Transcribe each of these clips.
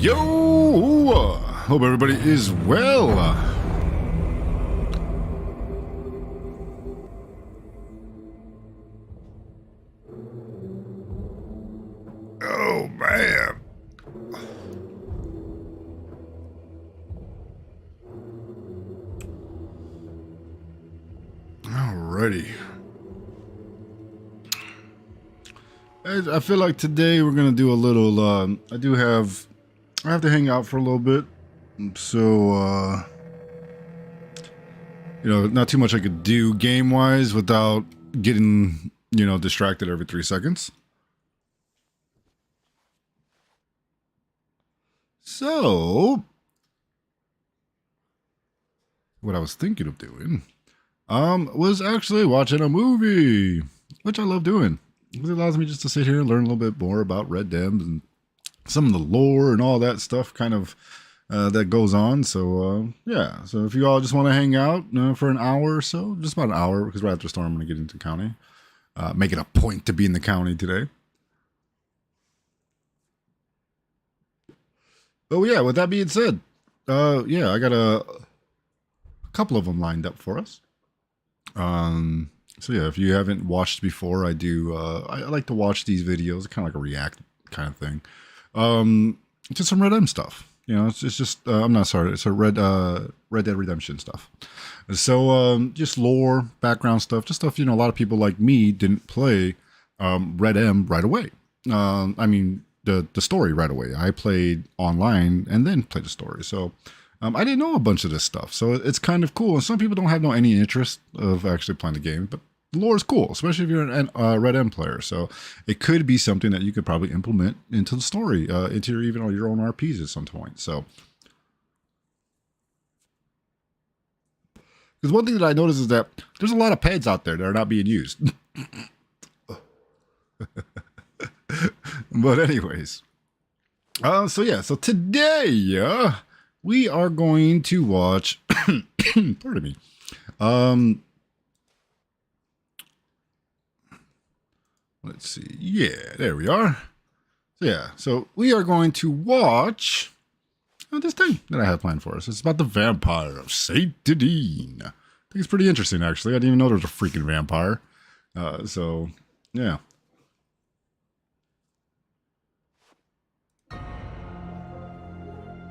Yo! Hope everybody is well. Oh, man. Alrighty. I feel like today we're gonna do a little. I have to hang out for a little bit, so not too much I could do game wise without getting distracted every 3 seconds. So, what I was thinking of doing, was actually watching a movie, which I love doing. It allows me just to sit here and learn a little bit more about RedM and some of the lore and all that stuff kind of that goes on. So, yeah. So if you all just want to hang out for an hour or so, just about an hour, because right after storm, I'm going to get into county. Make it a point to be in the county today. Oh, yeah. With that being said, I got a couple of them lined up for us. So yeah, if you haven't watched before, I do. I like to watch these videos, kind of like a react kind of thing, to some RedM stuff. It's just I'm not sorry, it's a Red Dead Redemption stuff. So just lore, background stuff, just stuff a lot of people like me didn't play RedM right away. I mean the story right away. I played online and then played the story. So. I didn't know a bunch of this stuff, so it's kind of cool. And some people don't have any interest of actually playing the game, but the lore is cool, especially if you're an RedM player. So it could be something that you could probably implement into the story, into your own RPs at some point. So, because one thing that I noticed is that there's a lot of pads out there that are not being used. But anyways, so today, we are going to watch, pardon me, let's see, yeah, there we are. So we are going to watch this thing that I have planned for us. It's about the vampire of Saint Denis. I think it's pretty interesting, actually. I didn't even know there was a freaking vampire. So, yeah.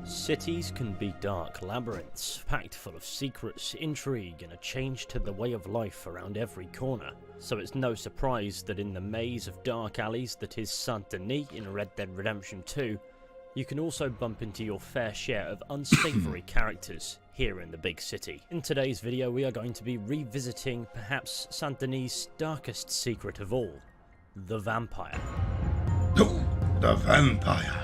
Cities can be dark labyrinths, packed full of secrets, intrigue, and a change to the way of life around every corner. So it's no surprise that in the maze of dark alleys that is Saint Denis in Red Dead Redemption 2, you can also bump into your fair share of unsavory characters here in the big city. In today's video we are going to be revisiting perhaps Saint Denis' darkest secret of all, the vampire. Oh, the vampire.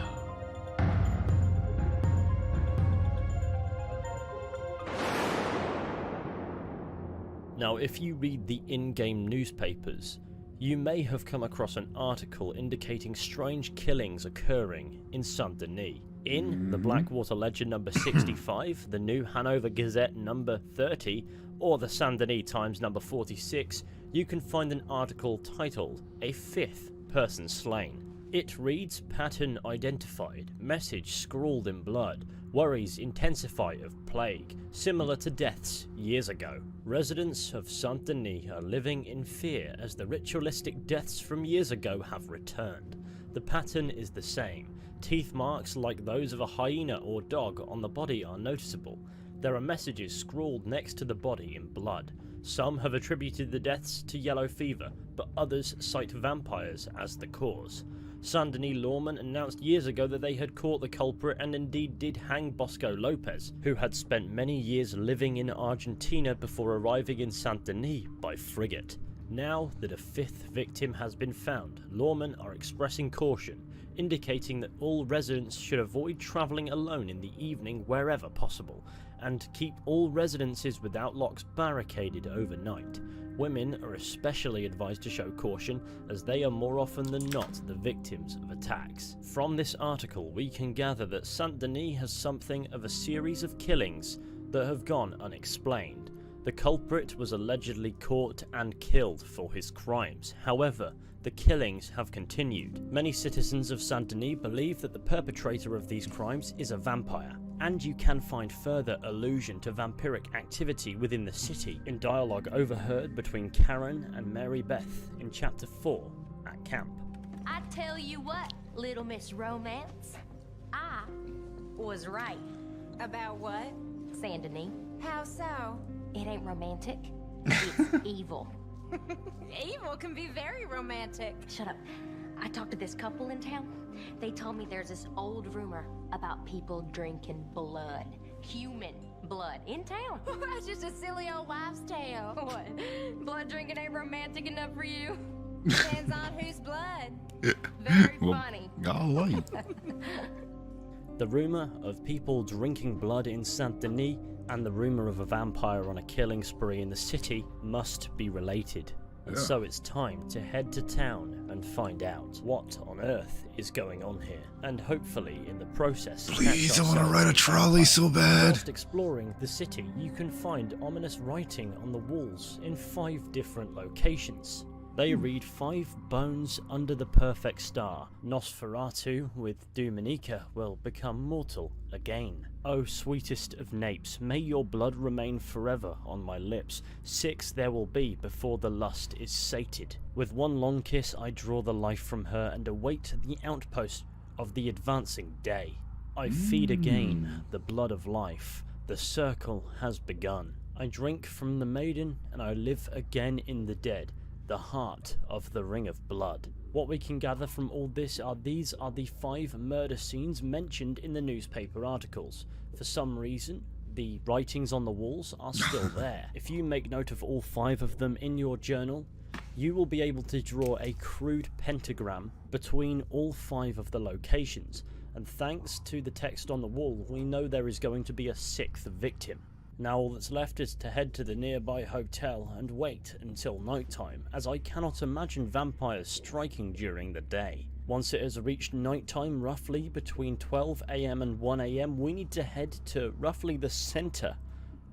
Now, if you read the in-game newspapers, you may have come across an article indicating strange killings occurring in Saint Denis. In the Blackwater Ledger number 65, the New Hanover Gazette number 30, or the Saint Denis Times number 46, you can find an article titled, "A Fifth Person Slain." It reads, "Pattern identified, message scrawled in blood, worries intensify of plague, similar to deaths years ago. Residents of Saint Denis are living in fear as the ritualistic deaths from years ago have returned. The pattern is the same. Teeth marks like those of a hyena or dog on the body are noticeable. There are messages scrawled next to the body in blood. Some have attributed the deaths to yellow fever, but others cite vampires as the cause. Saint Denis lawmen announced years ago that they had caught the culprit and indeed did hang Bosco Lopez, who had spent many years living in Argentina before arriving in Saint Denis by frigate. Now that a fifth victim has been found, lawmen are expressing caution, indicating that all residents should avoid travelling alone in the evening wherever possible, and keep all residences without locks barricaded overnight. Women are especially advised to show caution, as they are more often than not the victims of attacks. From this article we can gather that Saint Denis has something of a series of killings that have gone unexplained. The culprit was allegedly caught and killed for his crimes. However, the killings have continued. Many citizens of Saint-Denis believe that the perpetrator of these crimes is a vampire, and you can find further allusion to vampiric activity within the city in dialogue overheard between Karen and Mary Beth in Chapter 4 at camp. I tell you what, Little Miss Romance, I was right. About what? Saint-Denis. How so? It ain't romantic. It's evil. Evil can be very romantic. Shut up. I talked to this couple in town. They told me there's this old rumor about people drinking blood. Human blood. In town. That's just a silly old wives' tale. What? Blood drinking ain't romantic enough for you? Depends on whose blood. Very Well, funny. golly. The rumour of people drinking blood in Saint-Denis and the rumour of a vampire on a killing spree in the city must be related. And Yeah. so it's time to head to town and find out what on earth is going on here. And hopefully in the process... Please, catch I want to ourselves ride a a trolley so bad. Whilst exploring the city, you can find ominous writing on the walls in 5 different locations. They read 5 bones under the perfect star. Nosferatu with Dominica will become mortal again. O sweetest of napes, may your blood remain forever on my lips. 6 there will be before the lust is sated. With one long kiss I draw the life from her and await the outpost of the advancing day. I feed again the blood of life. The circle has begun. I drink from the maiden and I live again in the dead. The heart of the ring of blood. What we can gather from all this are these are the 5 murder scenes mentioned in the newspaper articles. For some reason, the writings on the walls are still there. If you make note of all 5 of them in your journal, you will be able to draw a crude pentagram between all 5 of the locations. And thanks to the text on the wall, we know there is going to be a 6th victim. Now all that's left is to head to the nearby hotel and wait until nighttime, as I cannot imagine vampires striking during the day. Once it has reached nighttime, roughly between 12 AM and 1 AM, we need to head to roughly the center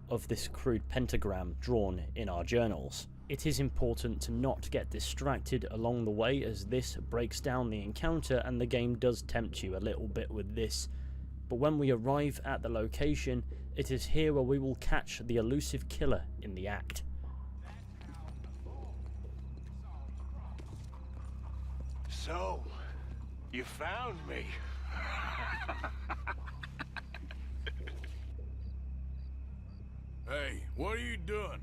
of this crude pentagram drawn in our journals. It is important to not get distracted along the way, as this breaks down the encounter and the game does tempt you a little bit with this. But when we arrive at the location, it is here where we will catch the elusive killer in the act. So, you found me. Hey, what are you doing?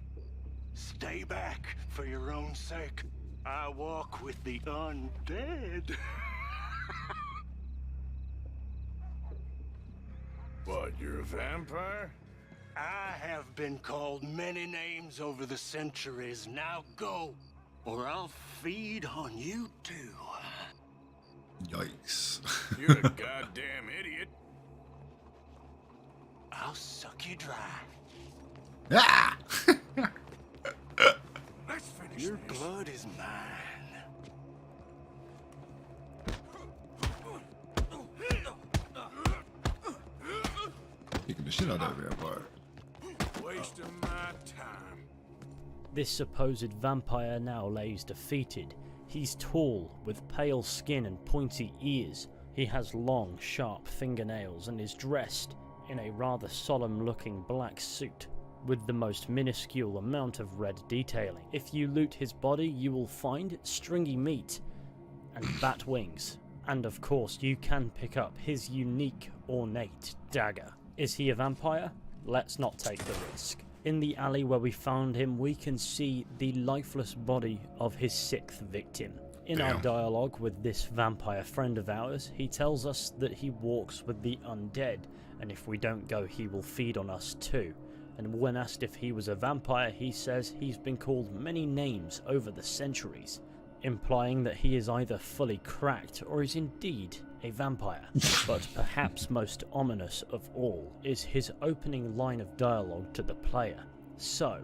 Stay back for your own sake. I walk with the undead. What, you're a vampire? I have been called many names over the centuries. Now go, or I'll feed on you too. Yikes. You're a goddamn idiot. I'll suck you dry. Ah! Let's finish Your this. blood is mine. Kicking the shit out of that vampire. Wasting my time. This supposed vampire now lays defeated. He's tall, with pale skin and pointy ears. He has long, sharp fingernails and is dressed in a rather solemn-looking black suit with the most minuscule amount of red detailing. If you loot his body, you will find stringy meat and bat wings. And of course, you can pick up his unique, ornate dagger. Is he a vampire? Let's not take the risk. In the alley where we found him, we can see the lifeless body of his 6th victim. In our Damn. dialogue with this vampire friend of ours, he tells us that he walks with the undead, and if we don't go, he will feed on us too. And when asked if he was a vampire, he says he's been called many names over the centuries, implying that he is either fully cracked or is indeed a vampire. But perhaps most ominous of all is his opening line of dialogue to the player. So,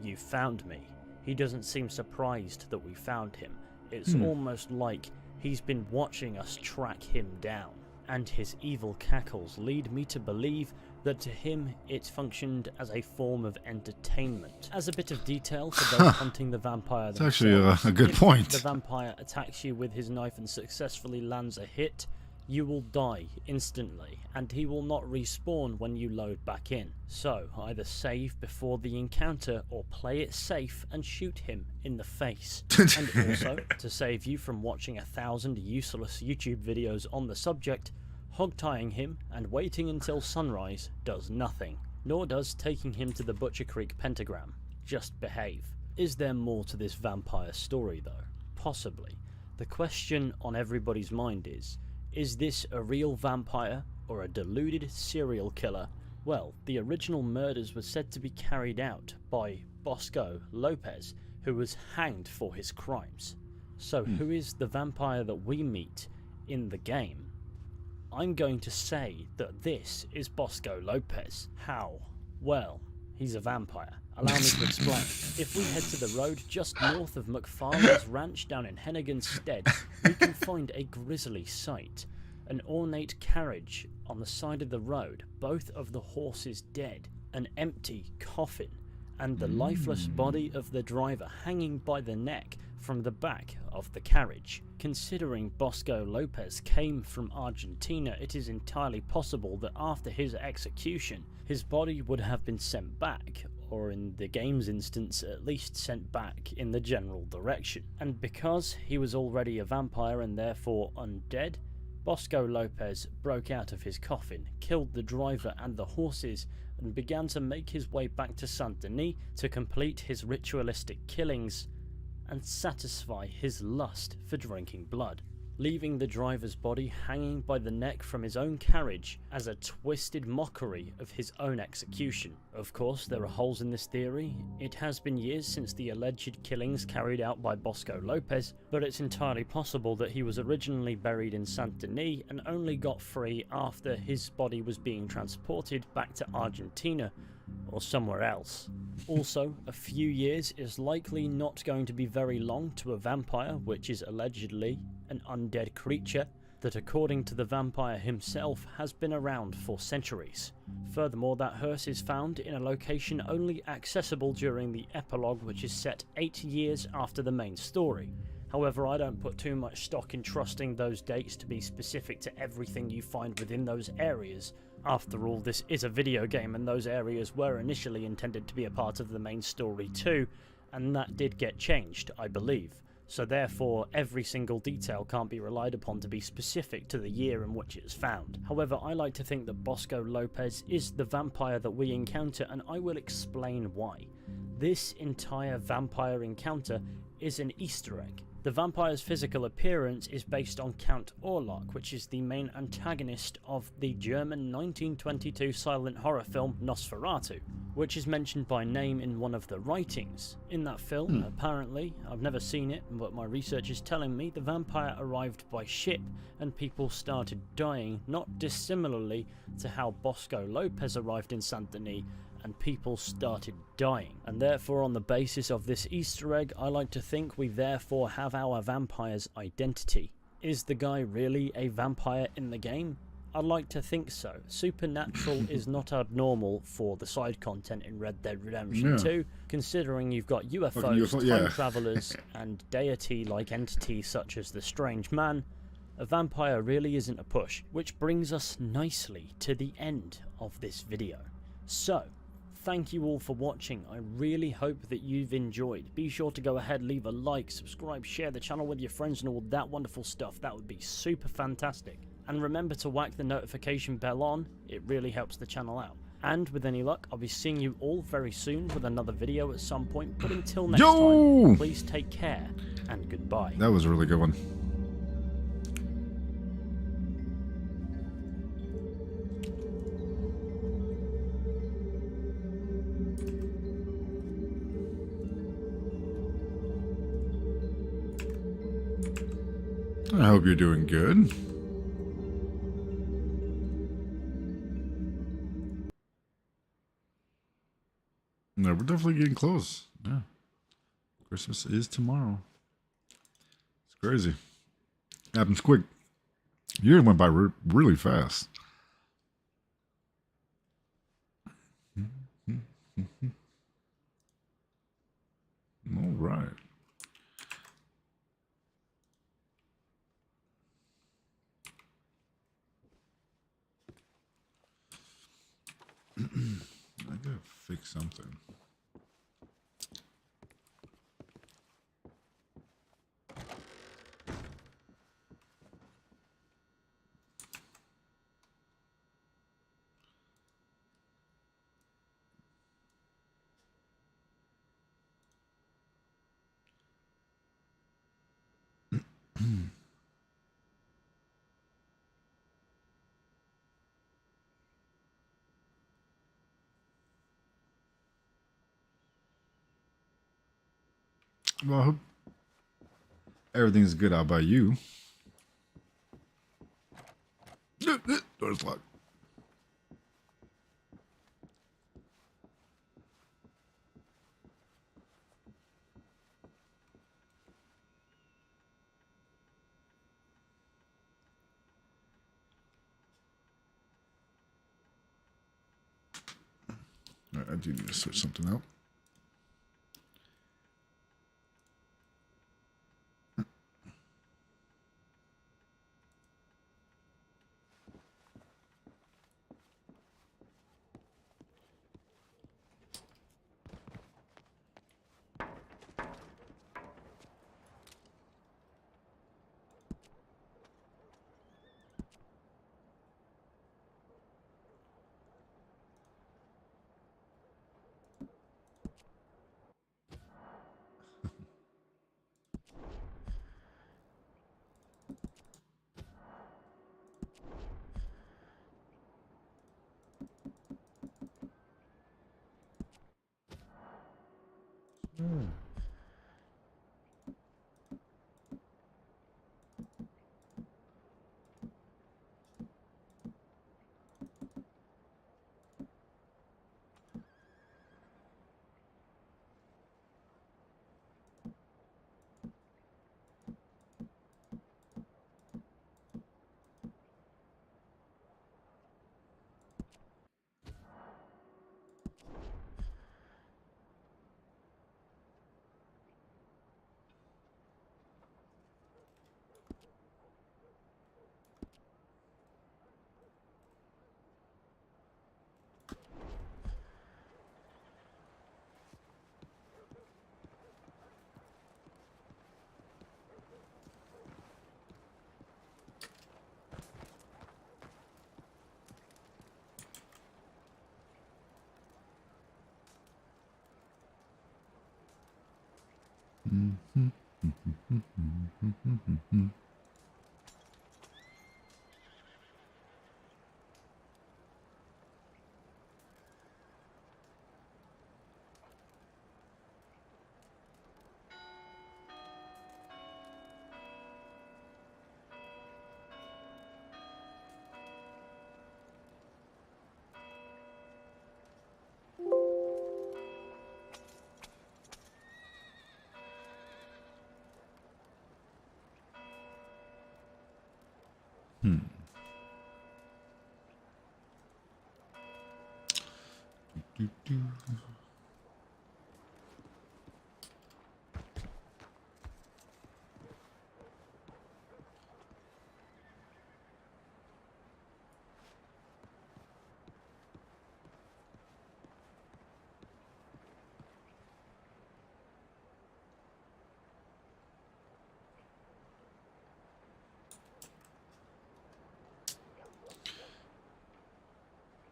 you found me. He doesn't seem surprised that we found him. It's almost like he's been watching us track him down. And his evil cackles lead me to believe that to him it functioned as a form of entertainment. As a bit of detail for those hunting the vampire It's actually themselves, a good if point. the vampire attacks you with his knife and successfully lands a hit, you will die instantly, and he will not respawn when you load back in. So, either save before the encounter or play it safe and shoot him in the face. And also, to save you from watching 1,000 useless YouTube videos on the subject, hog-tying him and waiting until sunrise does nothing. Nor does taking him to the Butcher Creek pentagram. Just behave. Is there more to this vampire story though? Possibly. The question on everybody's mind is this a real vampire or a deluded serial killer? Well, the original murders were said to be carried out by Bosco Lopez, who was hanged for his crimes. So who is the vampire that we meet in the game? I'm going to say that this is Bosco Lopez. How? Well, he's a vampire. Allow me to explain. If we head to the road just north of McFarlane's ranch down in Hennigan's Stead, we can find a grisly sight. An ornate carriage on the side of the road, both of the horses dead, an empty coffin, and the lifeless body of the driver hanging by the neck from the back of the carriage. Considering Bosco Lopez came from Argentina, it is entirely possible that after his execution, his body would have been sent back, or in the game's instance, at least sent back in the general direction. And because he was already a vampire and therefore undead, Bosco Lopez broke out of his coffin, killed the driver and the horses, and began to make his way back to Saint Denis to complete his ritualistic killings and satisfy his lust for drinking blood, leaving the driver's body hanging by the neck from his own carriage as a twisted mockery of his own execution. Of course, there are holes in this theory. It has been years since the alleged killings carried out by Bosco Lopez, but it's entirely possible that he was originally buried in Saint Denis and only got free after his body was being transported back to Argentina or somewhere else. Also, a few years is likely not going to be very long to a vampire, which is allegedly an undead creature that, according to the vampire himself, has been around for centuries. Furthermore, that hearse is found in a location only accessible during the epilogue, which is set 8 years after the main story. However, I don't put too much stock in trusting those dates to be specific to everything you find within those areas. After all, this is a video game and those areas were initially intended to be a part of the main story too, and that did get changed, I believe. So therefore, every single detail can't be relied upon to be specific to the year in which it is found. However, I like to think that Bosco Lopez is the vampire that we encounter, and I will explain why. This entire vampire encounter is an Easter egg. The vampire's physical appearance is based on Count Orlok, which is the main antagonist of the German 1922 silent horror film Nosferatu, which is mentioned by name in one of the writings. In that film, apparently, I've never seen it, but my research is telling me the vampire arrived by ship and people started dying, not dissimilarly to how Bosco Lopez arrived in Saint Denis and people started dying. And therefore, on the basis of this Easter egg, I like to think we therefore have our vampire's identity. Is the guy really a vampire in the game? I'd like to think so. Supernatural is not abnormal for the side content in Red Dead Redemption 2, considering you've got UFOs, time travelers, and deity-like entities such as the Strange Man. A vampire really isn't a push, which brings us nicely to the end of this video. So, thank you all for watching. I really hope that you've enjoyed. Be sure to go ahead, leave a like, subscribe, share the channel with your friends and all that wonderful stuff. That would be super fantastic. And remember to whack the notification bell on. It really helps the channel out. And with any luck, I'll be seeing you all very soon with another video at some point. But until next time, please take care and goodbye. That was a really good one. I hope you're doing good. No, we're definitely getting close. Yeah. Christmas is tomorrow. It's crazy. Happens quick. Year went by really fast. I gotta fix something. Well, I hope everything's good out by you. Door's locked. All right, I do need to switch something out.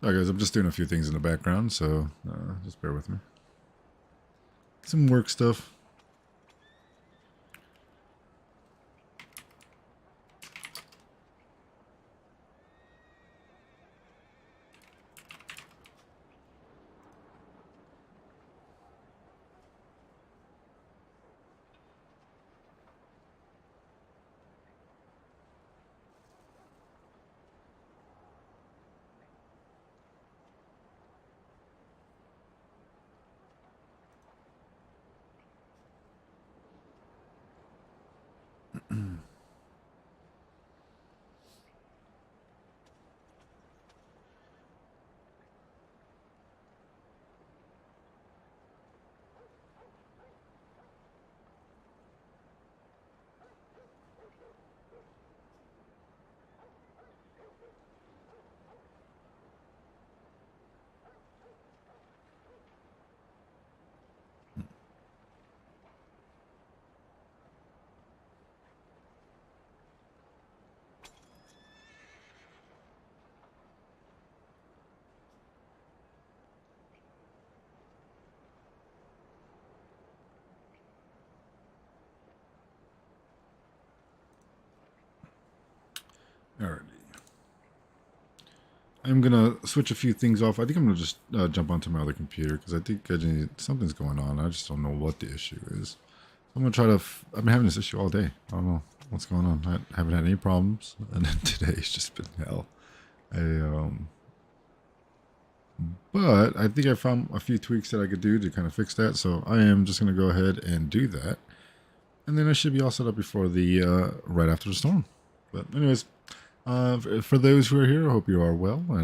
Alright guys, I'm just doing a few things in the background, so just bear with me. Some work stuff. Alrighty. I'm gonna switch a few things off. I think I'm gonna just jump onto my other computer because I think something's going on. I just don't know what the issue is. I'm gonna try to. I've been having this issue all day. I don't know what's going on. I haven't had any problems, and then today's just been hell. But I think I found a few tweaks that I could do to kind of fix that. So I am just gonna go ahead and do that, and then I should be all set up before the right after the storm. But anyways, for those who are here, I hope you are well, and